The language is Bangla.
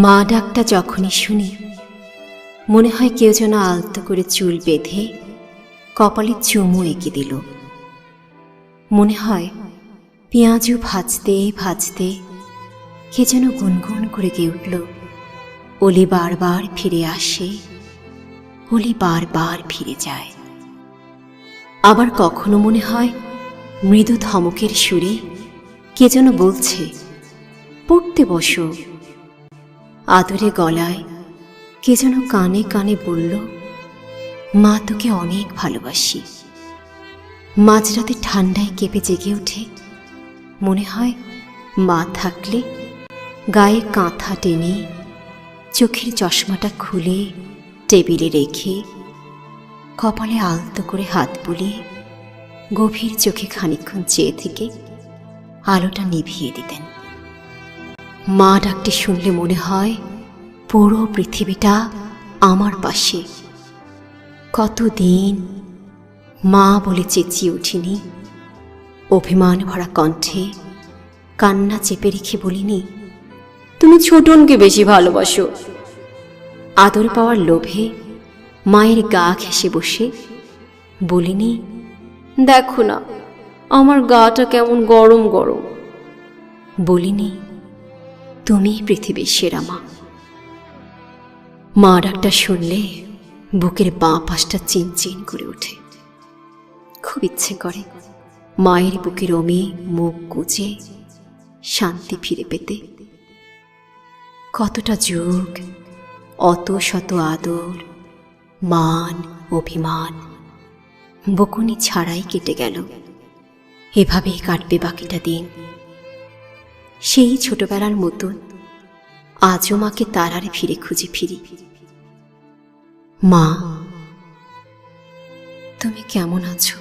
মা ডাকটা যখনই শুনি মনে হয় কেউ যেন আলতো করে চুল বেঁধে কপালে চুমু এঁকে দিল। মনে হয় পেঁয়াজু ভাজতে ভাজতে কে যেন গুনগুন করে গেয়ে উঠল, অলি বারবার ফিরে আসে, অলি বারবার ফিরে যায়। আবার কখনো মনে হয় মৃদু ধমকের সুরে কে যেন বলছে, পড়তে বসো। আদরে গলায় কে যেন কানে কানে বলল, মা তোকে অনেক ভালোবাসি। মাঝরাতে ঠান্ডায় কেঁপে জেগে ওঠে, মনে হয় মা থাকলে গায়ে কাঁথা টেনে চোখের চশমাটা খুলে টেবিলে রেখে কপালে আলতো করে হাত বুলিয়ে গভীর চোখে খানিকক্ষণ চেয়ে থেকে আলোটা নিভিয়ে দিতেন। মা ডাকটি শুনলে মনে হয় পুরো পৃথিবীটা আমার পাশে। কতদিন মা বলে চেঁচিয়ে উঠিনি, অভিমান ভরা কণ্ঠে কান্না চেপে রেখে বলিনি, তুমি ছোটনকে বেশি ভালোবাসো। আদর পাওয়ার লোভে মায়ের গা ঘেঁষে বসে বলিনি, দেখো না আমার গাটা কেমন গরম গরম। বলিনি, তুমি পৃথিবীর সেরা মা। মা ডাকটা শুনলে বুকের বাঁ পাশটা চিনচিন করে ওঠে। খুব ইচ্ছে করে মায়ের বুকের অমি মুখ গুজে শান্তি ফিরে পেতে। কতটা যুগ, অত শত আদর, মান, অভিমান বকুনি ছাড়াই কেটে গেল। এভাবেই কাটবে বাকিটা দিন। সেই ছোটবেলার মতন আজও মাকে তারারে ফিরে খুঁজে ফিরি। মা, তুমি কেমন আছো?